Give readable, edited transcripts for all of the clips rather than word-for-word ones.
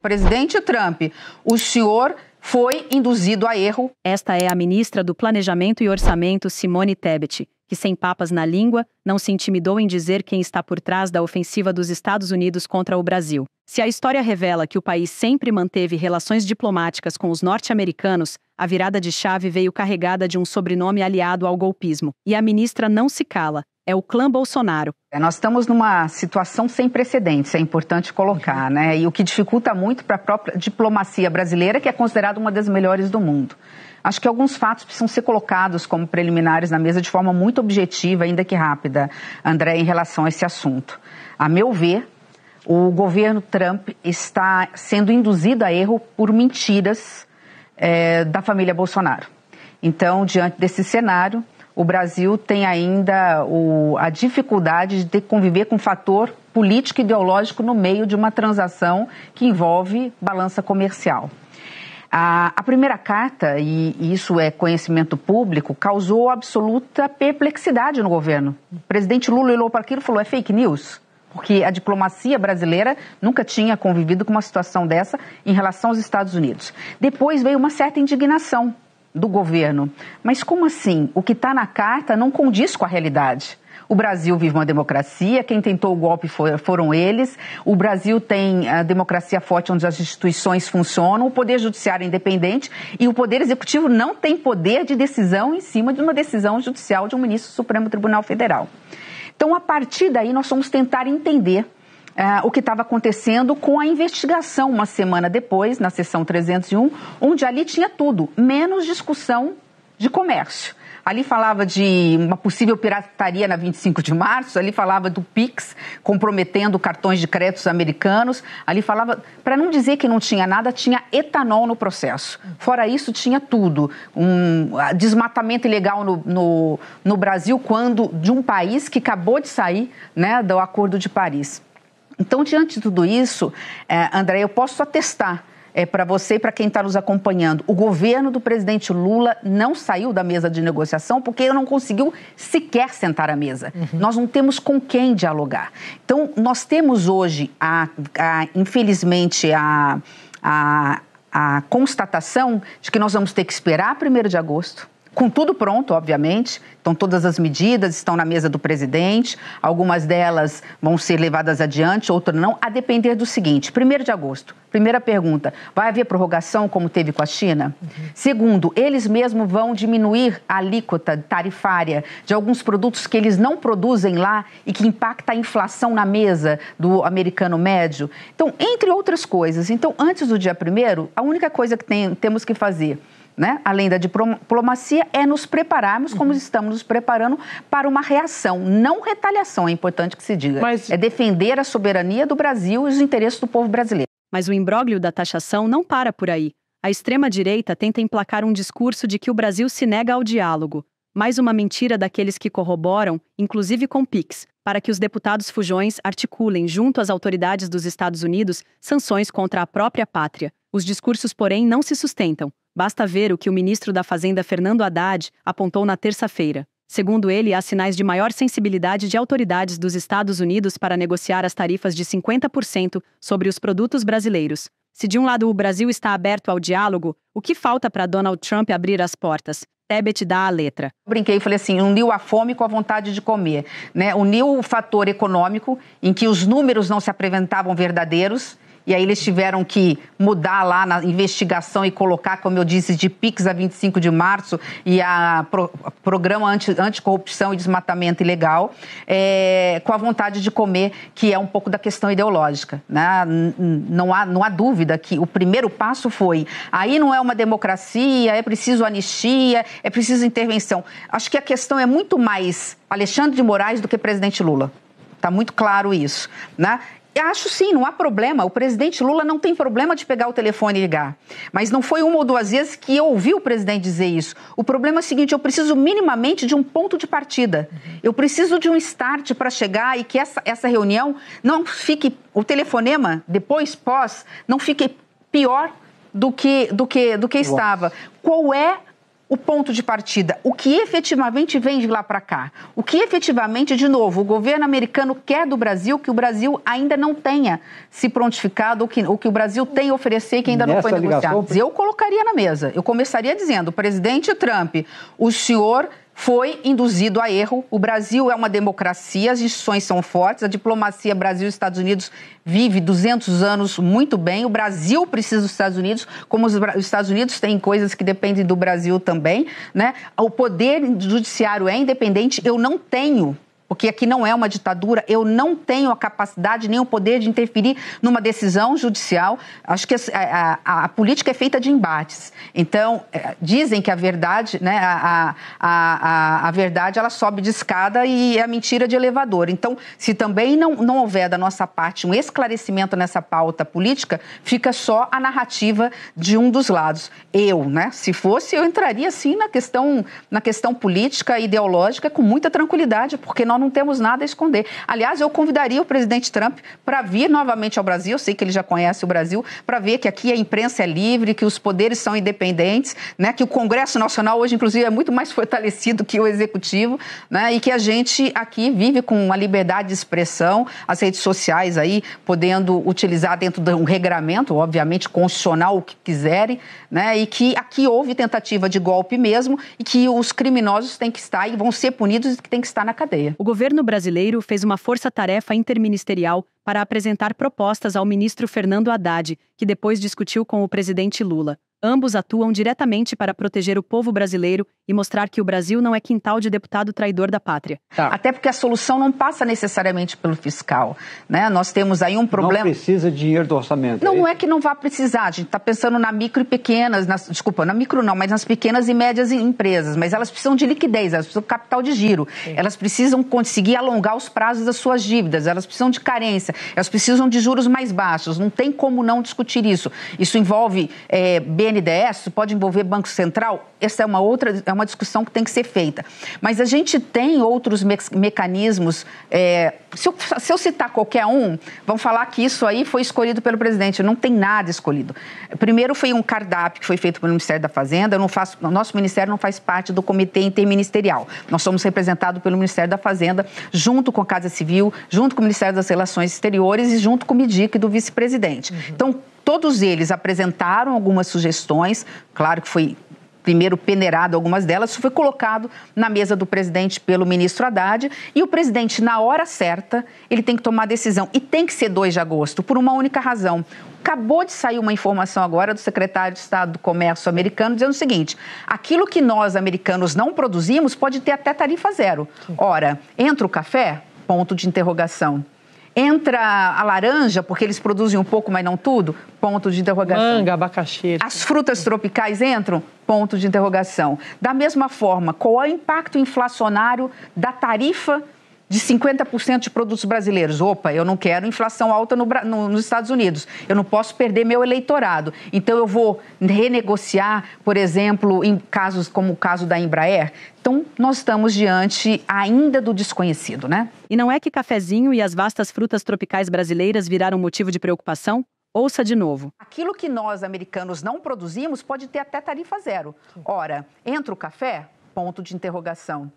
Presidente Trump, o senhor foi induzido a erro. Esta é a ministra do Planejamento e Orçamento, Simone Tebet, que sem papas na língua, não se intimidou em dizer quem está por trás da ofensiva dos Estados Unidos contra o Brasil. Se a história revela que o país sempre manteve relações diplomáticas com os norte-americanos, a virada de chave veio carregada de um sobrenome aliado ao golpismo. E a ministra não se cala. É o clã Bolsonaro. Nós estamos numa situação sem precedentes, é importante colocar, né? E o que dificulta muito para a própria diplomacia brasileira, que é considerada uma das melhores do mundo. Acho que alguns fatos precisam ser colocados como preliminares na mesa de forma muito objetiva, ainda que rápida, André, em relação a esse assunto. A meu ver, o governo Trump está sendo induzido a erro por mentiras da família Bolsonaro. Então, diante desse cenário, o Brasil tem ainda a dificuldade de conviver com um fator político e ideológico no meio de uma transação que envolve balança comercial. A primeira carta, e isso é conhecimento público, causou absoluta perplexidade no governo. O presidente Lula olhou para aquilo e falou, é fake news? Porque a diplomacia brasileira nunca tinha convivido com uma situação dessa em relação aos Estados Unidos. Depois veio uma certa indignação do governo. Mas como assim? O que está na carta não condiz com a realidade. O Brasil vive uma democracia, quem tentou o golpe foram eles. O Brasil tem a democracia forte onde as instituições funcionam, o poder judiciário é independente e o poder executivo não tem poder de decisão em cima de uma decisão judicial de um ministro do Supremo Tribunal Federal. Então, a partir daí, nós vamos tentar entender o que estava acontecendo com a investigação uma semana depois, na sessão 301, onde ali tinha tudo, menos discussão de comércio. Ali falava de uma possível pirataria na 25 de março, ali falava do PIX comprometendo cartões de créditos americanos, ali falava, para não dizer que não tinha nada, tinha etanol no processo. Fora isso, tinha tudo. Desmatamento ilegal no Brasil, de um país que acabou de sair, né, do Acordo de Paris. Então, diante de tudo isso, André, eu posso atestar para você e para quem está nos acompanhando, o governo do presidente Lula não saiu da mesa de negociação porque não conseguiu sequer sentar à mesa. Nós não temos com quem dialogar. Então, nós temos hoje, infelizmente, a constatação de que nós vamos ter que esperar 1º de agosto, com tudo pronto, obviamente. Então, todas as medidas estão na mesa do presidente, algumas delas vão ser levadas adiante, outras não, a depender do seguinte, 1º de agosto, primeira pergunta, vai haver prorrogação como teve com a China? Segundo, eles mesmos vão diminuir a alíquota tarifária de alguns produtos que eles não produzem lá e que impacta a inflação na mesa do americano médio? Então, entre outras coisas, então, antes do dia 1º, a única coisa que temos que fazer, né, além da diplomacia, é nos prepararmos, como estamos nos preparando, para uma reação, não retaliação, é importante que se diga. É defender a soberania do Brasil e os interesses do povo brasileiro. Mas o imbróglio da taxação não para por aí. A extrema-direita tenta emplacar um discurso de que o Brasil se nega ao diálogo. Mais uma mentira daqueles que corroboram, inclusive com PIX, para que os deputados fujões articulem, junto às autoridades dos Estados Unidos, sanções contra a própria pátria. Os discursos, porém, não se sustentam. Basta ver o que o ministro da Fazenda, Fernando Haddad, apontou na terça-feira. Segundo ele, há sinais de maior sensibilidade de autoridades dos Estados Unidos para negociar as tarifas de 50% sobre os produtos brasileiros. Se de um lado o Brasil está aberto ao diálogo, o que falta para Donald Trump abrir as portas? Tebet dá a letra. Brinquei e falei assim, uniu a fome com a vontade de comer, né? Uniu o fator econômico, em que os números não se apresentavam verdadeiros, e aí eles tiveram que mudar lá na investigação e colocar, como eu disse, de PIX a 25 de março e a programa anticorrupção e desmatamento ilegal, com a vontade de comer, que é um pouco da questão ideológica, né? Não há dúvida que o primeiro passo foi, aí não é uma democracia, é preciso anistia, é preciso intervenção. Acho que a questão é muito mais Alexandre de Moraes do que presidente Lula. Está muito claro isso, né? Acho sim, não há problema. O presidente Lula não tem problema de pegar o telefone e ligar. Mas não foi uma ou duas vezes que eu ouvi o presidente dizer isso. O problema é o seguinte, eu preciso minimamente de um ponto de partida. Eu preciso de um start para chegar e que essa reunião não fique, o telefonema, depois, não fique pior do que estava. Qual é o ponto de partida, o que efetivamente vem de lá para cá, o que efetivamente, de novo, o governo americano quer do Brasil, que o Brasil ainda não tenha se prontificado, o que o Brasil tem a oferecer e que ainda não foi negociado. Eu colocaria na mesa, eu começaria dizendo, presidente Trump, o senhor foi induzido a erro. O Brasil é uma democracia, as instituições são fortes, a diplomacia Brasil e Estados Unidos vive 200 anos muito bem. O Brasil precisa dos Estados Unidos, como os Estados Unidos têm coisas que dependem do Brasil também, né? O poder judiciário é independente, eu não tenho. Porque aqui não é uma ditadura, eu não tenho a capacidade nem o poder de interferir numa decisão judicial. Acho que a política é feita de embates. Então, dizem que a verdade, né, a verdade ela sobe de escada e é a mentira de elevador. Então, se também não houver da nossa parte um esclarecimento nessa pauta política, fica só a narrativa de um dos lados. Se fosse, eu entraria sim na questão política, ideológica, com muita tranquilidade, porque nós não temos nada a esconder. Aliás, eu convidaria o presidente Trump para vir novamente ao Brasil, eu sei que ele já conhece o Brasil, para ver que aqui a imprensa é livre, que os poderes são independentes, né, que o Congresso Nacional hoje, inclusive, é muito mais fortalecido que o Executivo, né, e que a gente aqui vive com uma liberdade de expressão, as redes sociais aí podendo utilizar dentro de um regramento, obviamente, constitucional, o que quiserem, né, e que aqui houve tentativa de golpe mesmo e que os criminosos têm que estar e vão ser punidos e que têm que estar na cadeia. O governo brasileiro fez uma força-tarefa interministerial para apresentar propostas ao ministro Fernando Haddad, que depois discutiu com o presidente Lula. Ambos atuam diretamente para proteger o povo brasileiro e mostrar que o Brasil não é quintal de deputado traidor da pátria. Até porque a solução não passa necessariamente pelo fiscal, né? Nós temos aí um problema... Não precisa de dinheiro do orçamento. Não é que não vá precisar, a gente está pensando na micro e pequenas, na micro não, mas nas pequenas e médias empresas, mas elas precisam de liquidez, elas precisam de capital de giro, elas precisam conseguir alongar os prazos das suas dívidas, elas precisam de carência, elas precisam de juros mais baixos, não tem como não discutir isso. Isso envolve BNDES, isso pode envolver Banco Central, essa é uma discussão que tem que ser feita. Mas a gente tem outros mecanismos, se eu citar qualquer um, vão falar que isso aí foi escolhido pelo presidente, não tem nada escolhido. Primeiro foi um cardápio que foi feito pelo Ministério da Fazenda, o nosso Ministério não faz parte do Comitê Interministerial, nós somos representados pelo Ministério da Fazenda, junto com a Casa Civil, junto com o Ministério das Relações Exteriores e junto com o MIDIC do vice-presidente. Então, todos eles apresentaram algumas sugestões, claro que foi primeiro peneirado algumas delas, isso foi colocado na mesa do presidente pelo ministro Haddad e o presidente, na hora certa, ele tem que tomar a decisão. E tem que ser 2 de agosto, por uma única razão. Acabou de sair uma informação agora do secretário de Estado do Comércio americano dizendo o seguinte, aquilo que nós, americanos, não produzimos pode ter até tarifa zero. Ora, entra o café? Ponto de interrogação. Entra a laranja, porque eles produzem um pouco, mas não tudo? Ponto de interrogação. Manga, abacaxi. As frutas tropicais entram? Ponto de interrogação. Da mesma forma, qual é o impacto inflacionário da tarifa de 50% de produtos brasileiros? Opa, eu não quero inflação alta nos Estados Unidos. Eu não posso perder meu eleitorado. Então, eu vou renegociar, por exemplo, em casos como o caso da Embraer. Então, nós estamos diante ainda do desconhecido, né? E não é que cafezinho e as vastas frutas tropicais brasileiras viraram motivo de preocupação? Ouça de novo. Aquilo que nós, americanos, não produzimos pode ter até tarifa zero. Ora, entra o café? Ponto de interrogação.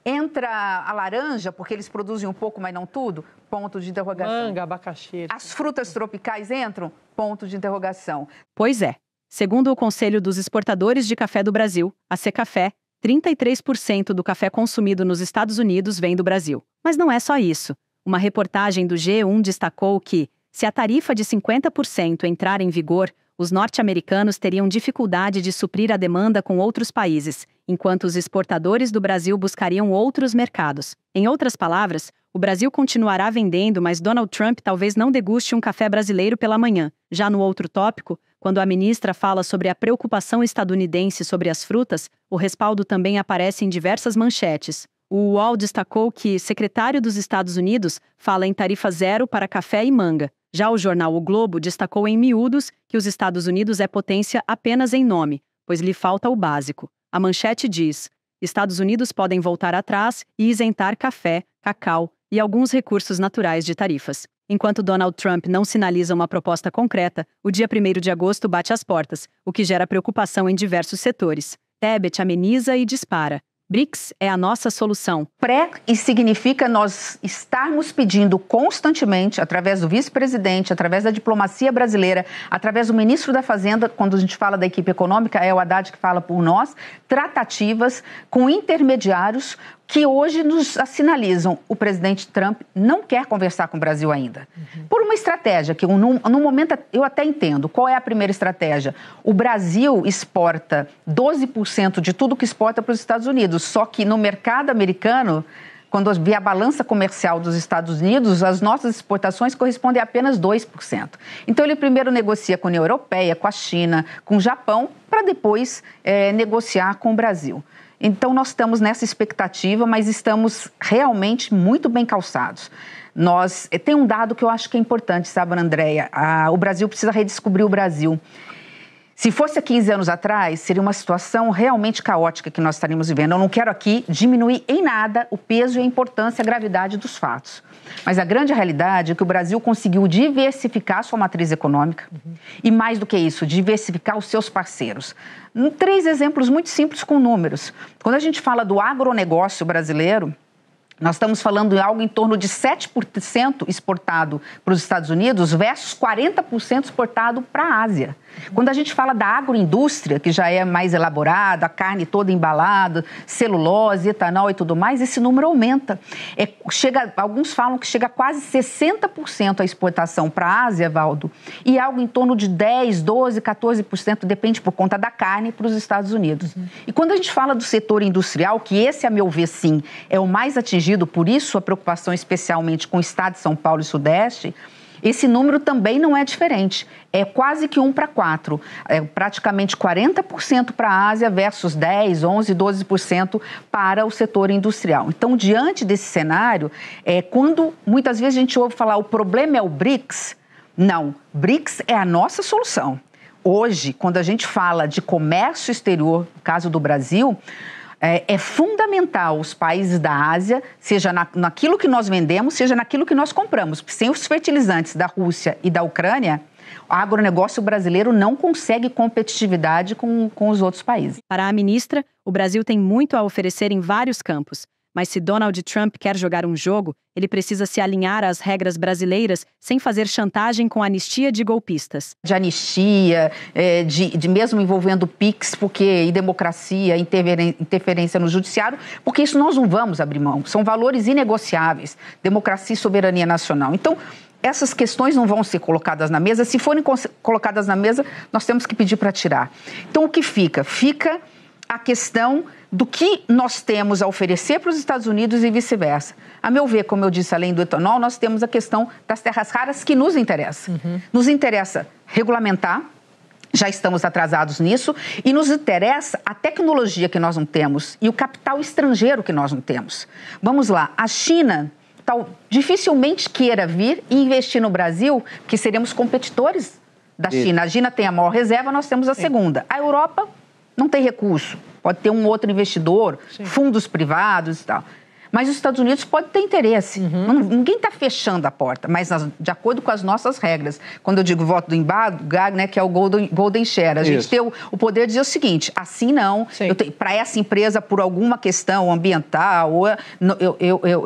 Entra a laranja, porque eles produzem um pouco, mas não tudo? Ponto de interrogação. Manga, abacaxi. As frutas tropicais entram? Ponto de interrogação. Pois é. Segundo o Conselho dos Exportadores de Café do Brasil, a Secafé, 33% do café consumido nos Estados Unidos vem do Brasil. Mas não é só isso. Uma reportagem do G1 destacou que, se a tarifa de 50% entrar em vigor, os norte-americanos teriam dificuldade de suprir a demanda com outros países, enquanto os exportadores do Brasil buscariam outros mercados. Em outras palavras, o Brasil continuará vendendo, mas Donald Trump talvez não deguste um café brasileiro pela manhã. Já no outro tópico, quando a ministra fala sobre a preocupação estadunidense sobre as frutas, o respaldo também aparece em diversas manchetes. O UOL destacou que secretário dos Estados Unidos fala em tarifa zero para café e manga. Já o jornal O Globo destacou em miúdos que os Estados Unidos é potência apenas em nome, pois lhe falta o básico. A manchete diz: Estados Unidos podem voltar atrás e isentar café, cacau e alguns recursos naturais de tarifas. Enquanto Donald Trump não sinaliza uma proposta concreta, o dia 1º de agosto bate às portas, o que gera preocupação em diversos setores. Tebet ameniza e dispara. BRICS é a nossa solução. E significa nós estarmos pedindo constantemente, através do vice-presidente, através da diplomacia brasileira, através do ministro da Fazenda, quando a gente fala da equipe econômica, é o Haddad que fala por nós, tratativas com intermediários que hoje nos sinalizam. O presidente Trump não quer conversar com o Brasil ainda. Por uma estratégia que, no momento, eu até entendo. Qual é a primeira estratégia? O Brasil exporta 12% de tudo que exporta para os Estados Unidos, só que no mercado americano, quando vê a balança comercial dos Estados Unidos, as nossas exportações correspondem a apenas 2%. Então, ele primeiro negocia com a União Europeia, com a China, com o Japão, para depois negociar com o Brasil. Então, nós estamos nessa expectativa, mas estamos realmente muito bem calçados. Tem um dado que eu acho que é importante, sabe, Andréia? O Brasil precisa redescobrir o Brasil. Se fosse há 15 anos atrás, seria uma situação realmente caótica que nós estaríamos vivendo. Eu não quero aqui diminuir em nada o peso e a importância, a gravidade dos fatos. Mas a grande realidade é que o Brasil conseguiu diversificar sua matriz econômica e, mais do que isso, diversificar os seus parceiros. 3 exemplos muito simples com números. Quando a gente fala do agronegócio brasileiro, nós estamos falando de algo em torno de 7% exportado para os Estados Unidos versus 40% exportado para a Ásia. Quando a gente fala da agroindústria, que já é mais elaborada, a carne toda embalada, celulose, etanol e tudo mais, esse número aumenta. Alguns falam que chega a quase 60% a exportação para a Ásia, Valdo, e algo em torno de 10%, 12%, 14%, depende por conta da carne, para os Estados Unidos. E quando a gente fala do setor industrial, que esse, a meu ver, sim, é o mais atingido, por isso a preocupação especialmente com o estado de São Paulo e Sudeste, esse número também não é diferente. É quase que 1 para 4. É praticamente 40% para a Ásia versus 10%, 11%, 12% para o setor industrial. Então, diante desse cenário, quando muitas vezes a gente ouve falar o problema é o BRICS, não. BRICS é a nossa solução. Hoje, quando a gente fala de comércio exterior, no caso do Brasil, é fundamental os países da Ásia, seja naquilo que nós vendemos, seja naquilo que nós compramos. Porque sem os fertilizantes da Rússia e da Ucrânia, o agronegócio brasileiro não consegue competitividade com os outros países. Para a ministra, o Brasil tem muito a oferecer em vários campos. Mas se Donald Trump quer jogar um jogo, ele precisa se alinhar às regras brasileiras sem fazer chantagem com anistia de golpistas. De anistia, de mesmo envolvendo PIX, e democracia, interferência no judiciário, porque isso nós não vamos abrir mão. São valores inegociáveis, democracia e soberania nacional. Então, essas questões não vão ser colocadas na mesa. Se forem colocadas na mesa, nós temos que pedir para tirar. Então, o que fica? Fica a questão do que nós temos a oferecer para os Estados Unidos e vice-versa. A meu ver, como eu disse, além do etanol, nós temos a questão das terras raras que nos interessa. Nos interessa regulamentar, já estamos atrasados nisso, e nos interessa a tecnologia que nós não temos e o capital estrangeiro que nós não temos. Vamos lá, a China dificilmente queira vir e investir no Brasil, porque seremos competidores da China. A China tem a maior reserva, nós temos a segunda. A Europa não tem recurso, pode ter um outro investidor, fundos privados e tal. Mas os Estados Unidos podem ter interesse. Ninguém está fechando a porta, mas de acordo com as nossas regras. Quando eu digo voto do embargo, né, que é o Golden Share, a gente tem o poder de dizer o seguinte, assim não, para essa empresa, por alguma questão ambiental,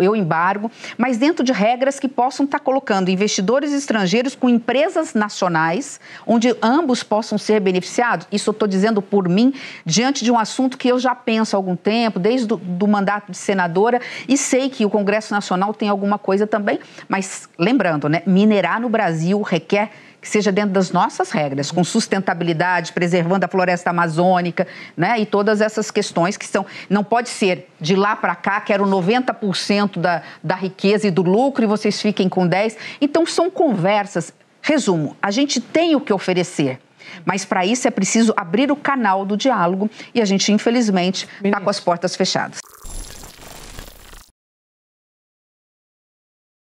eu embargo, mas dentro de regras que possam estar colocando investidores estrangeiros com empresas nacionais, onde ambos possam ser beneficiados. Isso eu estou dizendo por mim, diante de um assunto que eu já penso há algum tempo, desde o mandato de senadora, e sei que o Congresso Nacional tem alguma coisa também, mas lembrando, né, minerar no Brasil requer que seja dentro das nossas regras, com sustentabilidade, preservando a floresta amazônica, né, e todas essas questões que não pode ser de lá para cá, quero 90% da riqueza e do lucro e vocês fiquem com 10%. Então são conversas. Resumo, a gente tem o que oferecer. Mas para isso é preciso abrir o canal do diálogo e a gente, infelizmente, está com as portas fechadas.